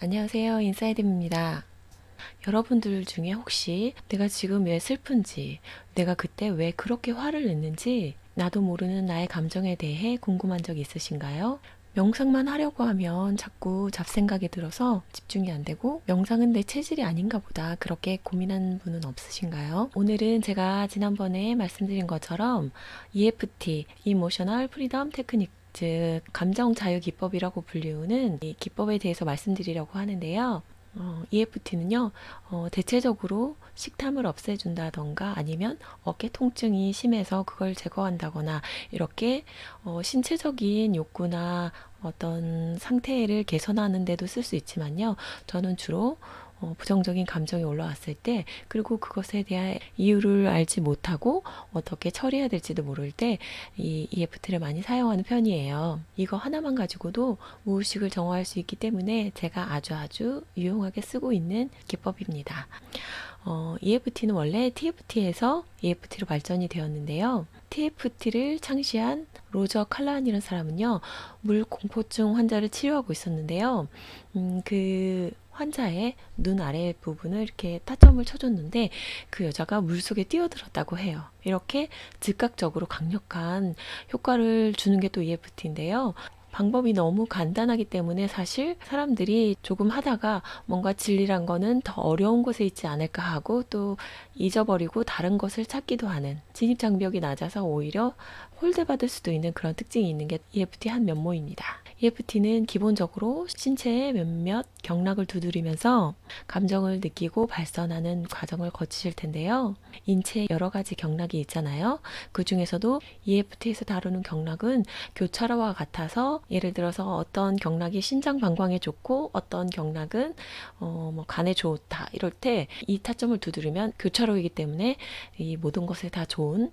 안녕하세요. 인사이드입니다. 여러분들 중에 혹시 내가 지금 왜 슬픈지, 내가 그때 왜 그렇게 화를 냈는지 나도 모르는 나의 감정에 대해 궁금한 적 있으신가요? 명상만 하려고 하면 자꾸 잡생각이 들어서 집중이 안 되고 명상은 내 체질이 아닌가 보다 그렇게 고민하는 분은 없으신가요? 오늘은 제가 지난번에 말씀드린 것처럼 EFT, Emotional Freedom Technique, 즉 감정 자유 기법이라고 불리우는 이 기법에 대해서 말씀드리려고 하는데요. EFT는요, 대체적으로 식탐을 없애준다던가 아니면 어깨 통증이 심해서 그걸 제거한다거나 이렇게 신체적인 욕구나 어떤 상태를 개선하는 데도 쓸 수 있지만요. 저는 주로 부정적인 감정이 올라왔을 때, 그리고 그것에 대한 이유를 알지 못하고 어떻게 처리해야 될지도 모를 때 이 EFT를 많이 사용하는 편이에요. 이거 하나만 가지고도 무의식을 정화할 수 있기 때문에 제가 아주 유용하게 쓰고 있는 기법입니다. EFT는 원래 TFT에서 EFT로 발전이 되었는데요. TFT를 창시한 로저 칼란이라는 사람은요, 물공포증 환자를 치료하고 있었는데요. 그 환자의 눈 아래 부분을 이렇게 타점을 쳐줬는데 그 여자가 물속에 뛰어들었다고 해요. 이렇게 즉각적으로 강력한 효과를 주는 게 또 EFT인데요. 방법이 너무 간단하기 때문에 사실 사람들이 조금 하다가 뭔가 진리란 거는 더 어려운 곳에 있지 않을까 하고 또 잊어버리고 다른 것을 찾기도 하는, 진입장벽이 낮아서 오히려 홀대받을 수도 있는 그런 특징이 있는 게 EFT 한 면모입니다. EFT는 기본적으로 신체의 몇몇 경락을 두드리면서 감정을 느끼고 발선하는 과정을 거치실 텐데요. 인체에 여러 가지 경락이 있잖아요. 그 중에서도 EFT에서 다루는 경락은 교차로와 같아서, 예를 들어서 어떤 경락이 신장 방광에 좋고 어떤 경락은 뭐 간에 좋다 이럴 때 이 타점을 두드리면 교차로이기 때문에 이 모든 것에 다 좋은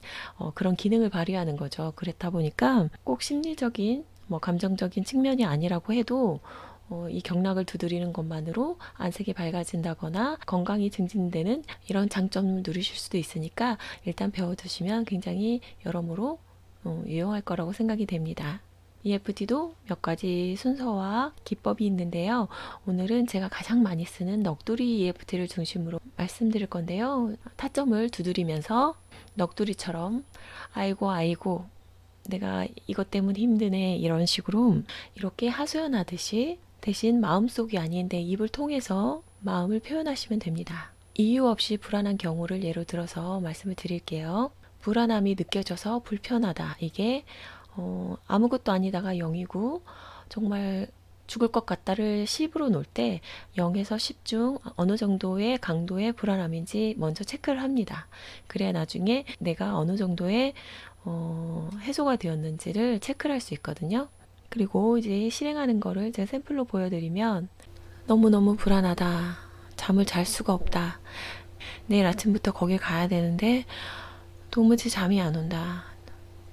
그런 기능을 발휘하는 거죠. 그렇다 보니까 꼭 심리적인 감정적인 측면이 아니라고 해도 이 경락을 두드리는 것만으로 안색이 밝아진다거나 건강이 증진되는 이런 장점을 누리실 수도 있으니까 일단 배워두시면 굉장히 여러모로 유용할 거라고 생각이 됩니다. EFT도 몇 가지 순서와 기법이 있는데요. 오늘은 제가 가장 많이 쓰는 넋두리 EFT를 중심으로 말씀드릴 건데요. 타점을 두드리면서 넋두리처럼 아이고 내가 이것 때문에 힘드네 이런 식으로 이렇게 하소연하듯이, 대신 마음속이 아닌 내 입을 통해서 마음을 표현하시면 됩니다. 이유 없이 불안한 경우를 예로 들어서 말씀을 드릴게요. 불안함이 느껴져서 불편하다. 이게 아무것도 아니다가 0이고 정말 죽을 것 같다를 10으로 놓을 때 0에서 10 중 어느 정도의 강도의 불안함인지 먼저 체크를 합니다. 그래야 나중에 내가 어느 정도의 해소가 되었는지를 체크를 할 수 있거든요. 그리고 이제 실행하는 거를 제가 샘플로 보여드리면, 너무너무 불안하다. 잠을 잘 수가 없다. 내일 아침부터 거길 가야 되는데 도무지 잠이 안 온다.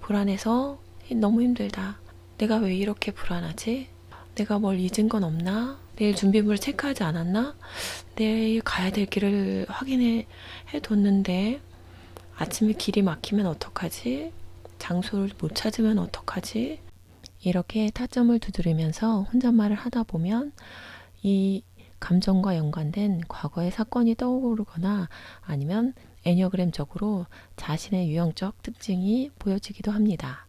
불안해서 너무 힘들다. 내가 왜 이렇게 불안하지? 내가 뭘 잊은 건 없나? 내일 준비물을 체크하지 않았나? 내일 가야 될 길을 확인해 뒀는데 아침에 길이 막히면 어떡하지? 장소를 못 찾으면 어떡하지? 이렇게 타점을 두드리면서 혼잣말을 하다 보면 이 감정과 연관된 과거의 사건이 떠오르거나 아니면 애니어그램적으로 자신의 유형적 특징이 보여지기도 합니다.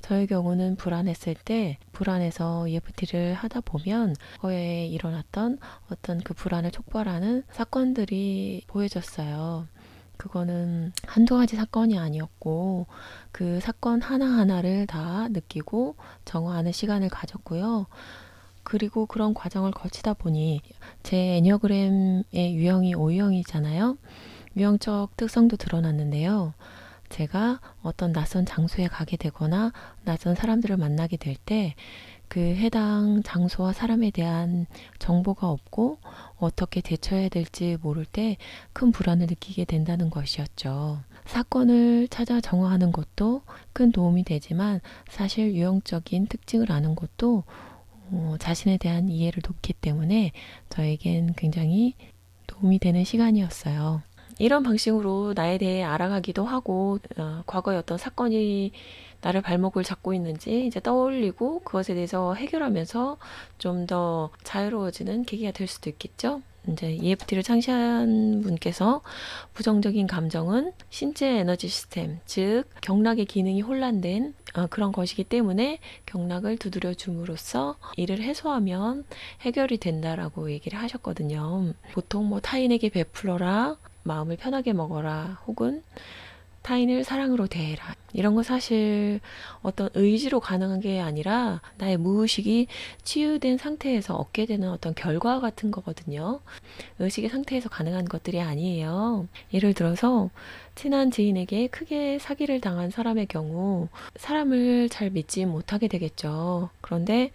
저의 경우는 불안했을 때, 불안해서 EFT를 하다 보면 과거에 일어났던 어떤 그 불안을 촉발하는 사건들이 보여졌어요. 그거는 한두 가지 사건이 아니었고 그 사건 하나하나를 다 느끼고 정화하는 시간을 가졌고요. 그리고 그런 과정을 거치다 보니 제 애니어그램의 유형이 O형이잖아요. 유형적 특성도 드러났는데요. 제가 어떤 낯선 장소에 가게 되거나 낯선 사람들을 만나게 될 때 그 해당 장소와 사람에 대한 정보가 없고 어떻게 대처해야 될지 모를 때 큰 불안을 느끼게 된다는 것이었죠. 사건을 찾아 정화하는 것도 큰 도움이 되지만 사실 유형적인 특징을 아는 것도 자신에 대한 이해를 돕기 때문에 저에겐 굉장히 도움이 되는 시간이었어요. 이런 방식으로 나에 대해 알아가기도 하고 과거의 어떤 사건이 나를 발목을 잡고 있는지 이제 떠올리고 그것에 대해서 해결하면서 좀 더 자유로워지는 계기가 될 수도 있겠죠. 이제 EFT를 창시한 분께서 부정적인 감정은 신체 에너지 시스템, 즉 경락의 기능이 혼란된 그런 것이기 때문에 경락을 두드려 줌으로써 이를 해소하면 해결이 된다라고 얘기를 하셨거든요. 보통 뭐 타인에게 베풀어라, 마음을 편하게 먹어라, 혹은 타인을 사랑으로 대해라. 이런 건 사실 어떤 의지로 가능한 게 아니라 나의 무의식이 치유된 상태에서 얻게 되는 어떤 결과 같은 거거든요. 의식의 상태에서 가능한 것들이 아니에요. 예를 들어서 친한 지인에게 크게 사기를 당한 사람의 경우 사람을 잘 믿지 못하게 되겠죠. 그런데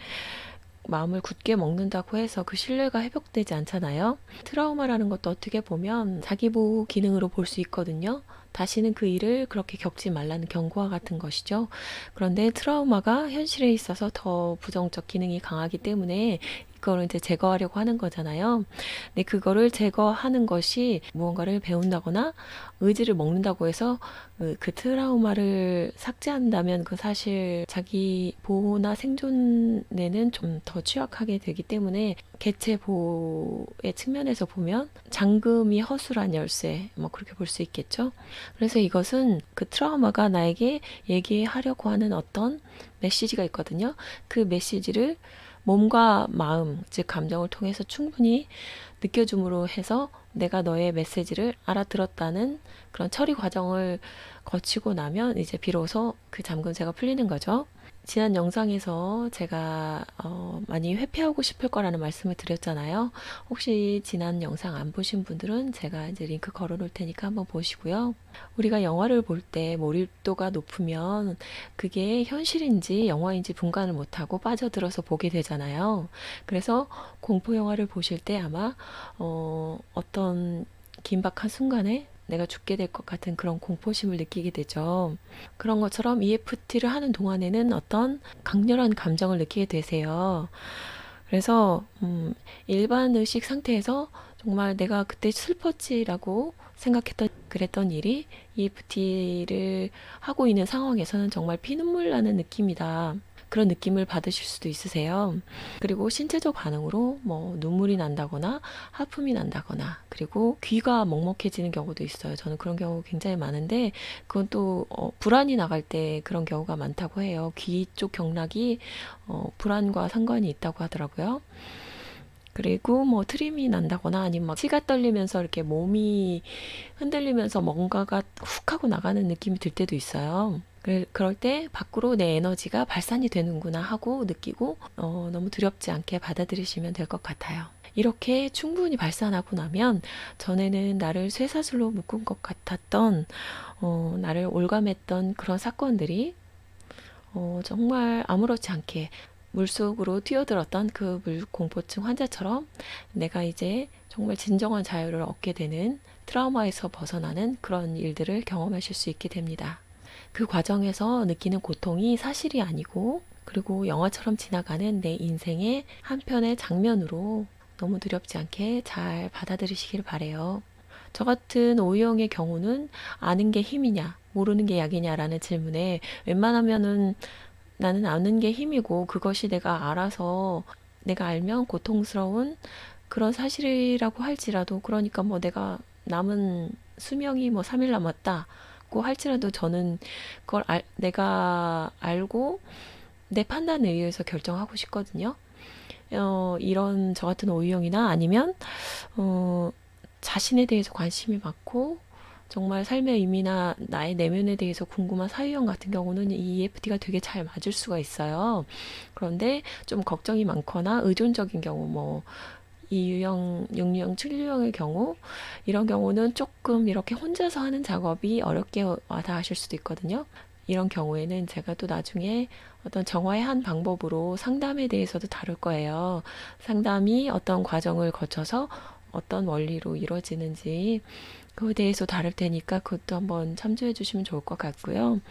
마음을 굳게 먹는다고 해서 그 신뢰가 회복되지 않잖아요. 트라우마라는 것도 어떻게 보면 자기보호 기능으로 볼 수 있거든요. 다시는 그 일을 그렇게 겪지 말라는 경고와 같은 것이죠. 그런데 트라우마가 현실에 있어서 더 부정적 기능이 강하기 때문에 그거를 이제 제거하려고 하는 거잖아요. 근데 그거를 제거하는 것이 무언가를 배운다거나 의지를 먹는다고 해서 그 트라우마를 삭제한다면 그 사실 자기 보호나 생존에는 좀 더 취약하게 되기 때문에 개체 보호의 측면에서 보면 잠금이 허술한 열쇠 뭐 그렇게 볼 수 있겠죠. 그래서 이것은 그 트라우마가 나에게 얘기하려고 하는 어떤 메시지가 있거든요. 그 메시지를 몸과 마음, 즉 감정을 통해서 충분히 느껴줌으로 해서 내가 너의 메시지를 알아들었다는 그런 처리 과정을 거치고 나면 이제 비로소 그 잠금쇠가 풀리는 거죠. 지난 영상에서 제가 많이 회피하고 싶을 거라는 말씀을 드렸잖아요. 혹시 지난 영상 안 보신 분들은 제가 이제 링크 걸어 놓을 테니까 한번 보시고요. 우리가 영화를 볼 때 몰입도가 높으면 그게 현실인지 영화인지 분간을 못하고 빠져들어서 보게 되잖아요. 그래서 공포 영화를 보실 때 아마 어떤 긴박한 순간에 내가 죽게 될 것 같은 그런 공포심을 느끼게 되죠. 그런 것처럼 EFT를 하는 동안에는 어떤 강렬한 감정을 느끼게 되세요. 그래서 일반 의식 상태에서 정말 내가 그때 슬펐지라고 생각했던 그랬던 일이 EFT를 하고 있는 상황에서는 정말 피눈물 나는 느낌이다. 그런 느낌을 받으실 수도 있으세요. 그리고 신체적 반응으로 뭐 눈물이 난다거나 하품이 난다거나 그리고 귀가 먹먹해지는 경우도 있어요. 저는 그런 경우 굉장히 많은데 그건 또 불안이 나갈 때 그런 경우가 많다고 해요. 귀 쪽 경락이 불안과 상관이 있다고 하더라고요. 그리고 뭐 트림이 난다거나 아니면 막 치가 떨리면서 이렇게 몸이 흔들리면서 뭔가가 훅 하고 나가는 느낌이 들 때도 있어요. 그럴 때 밖으로 내 에너지가 발산이 되는구나 하고 느끼고 너무 두렵지 않게 받아들이시면 될 것 같아요. 이렇게 충분히 발산하고 나면 전에는 나를 쇠사슬로 묶은 것 같았던 나를 올감했던 그런 사건들이 정말 아무렇지 않게 물속으로 뛰어들었던 그 물공포증 환자처럼 내가 이제 정말 진정한 자유를 얻게 되는 트라우마에서 벗어나는 그런 일들을 경험하실 수 있게 됩니다. 그 과정에서 느끼는 고통이 사실이 아니고 그리고 영화처럼 지나가는 내 인생의 한편의 장면으로 너무 두렵지 않게 잘 받아들이시길 바래요. 저 같은 O형의 경우는 아는 게 힘이냐, 모르는 게 약이냐라는 질문에 웬만하면은 나는 아는 게 힘이고 그것이 내가 알아서 내가 알면 고통스러운 그런 사실이라고 할지라도 그러니까 뭐 내가 남은 수명이 뭐 3일 남았다고 할지라도 저는 그걸 내가 알고 내 판단에 의해서 결정하고 싶거든요. 이런 저 같은 O형이나 아니면 자신에 대해서 관심이 많고 정말 삶의 의미나 나의 내면에 대해서 궁금한 사유형 같은 경우는 이 EFT가 되게 잘 맞을 수가 있어요. 그런데 좀 걱정이 많거나 의존적인 경우, 뭐 E유형, 6유형, 7유형의 경우 이런 경우는 조금 이렇게 혼자서 하는 작업이 어렵게 와닿으실 수도 있거든요. 이런 경우에는 제가 또 나중에 어떤 정화의 한 방법으로 상담에 대해서도 다룰 거예요. 상담이 어떤 과정을 거쳐서 어떤 원리로 이루어지는지 그거에 대해서 다룰 테니까 그것도 한번 참조해 주시면 좋을 것 같고요.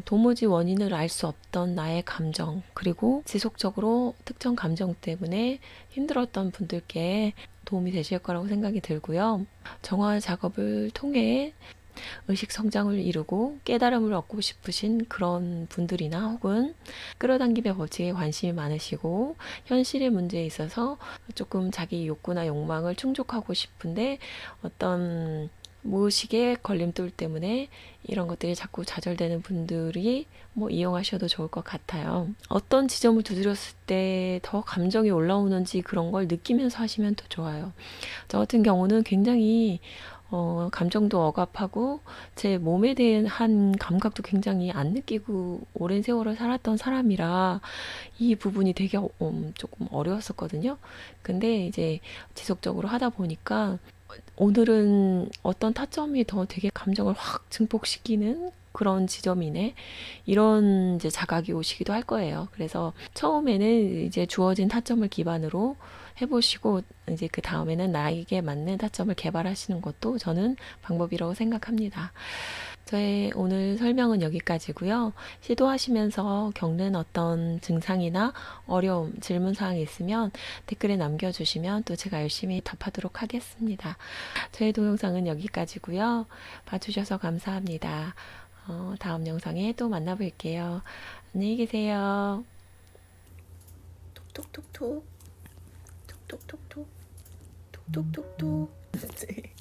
도무지 원인을 알 수 없던 나의 감정, 그리고 지속적으로 특정 감정 때문에 힘들었던 분들께 도움이 되실 거라고 생각이 들고요. 정화 작업을 통해 의식 성장을 이루고 깨달음을 얻고 싶으신 그런 분들이나 혹은 끌어당김의 법칙에 관심이 많으시고 현실의 문제에 있어서 조금 자기 욕구나 욕망을 충족하고 싶은데 어떤 무의식의 걸림돌 때문에 이런 것들이 자꾸 좌절되는 분들이 뭐 이용하셔도 좋을 것 같아요. 어떤 지점을 두드렸을 때 더 감정이 올라오는지 그런 걸 느끼면서 하시면 더 좋아요. 저 같은 경우는 굉장히 감정도 억압하고 제 몸에 대한 감각도 굉장히 안 느끼고 오랜 세월을 살았던 사람이라 이 부분이 되게 조금 어려웠었거든요. 근데 이제 지속적으로 하다 보니까 오늘은 어떤 타점이 더 되게 감정을 확 증폭시키는 그런 지점이네. 이런 이제 자각이 오시기도 할 거예요. 그래서 처음에는 이제 주어진 타점을 기반으로 해보시고 이제 그 다음에는 나에게 맞는 타점을 개발하시는 것도 저는 방법이라고 생각합니다. 저의 오늘 설명은 여기까지고요. 시도하시면서 겪는 어떤 증상이나 어려움, 질문사항이 있으면 댓글에 남겨주시면 또 제가 열심히 답하도록 하겠습니다. 저의 동영상은 여기까지고요. 봐주셔서 감사합니다. 다음 영상에 또 만나볼게요. 안녕히 계세요. 톡톡톡톡 톡톡톡톡 톡톡톡톡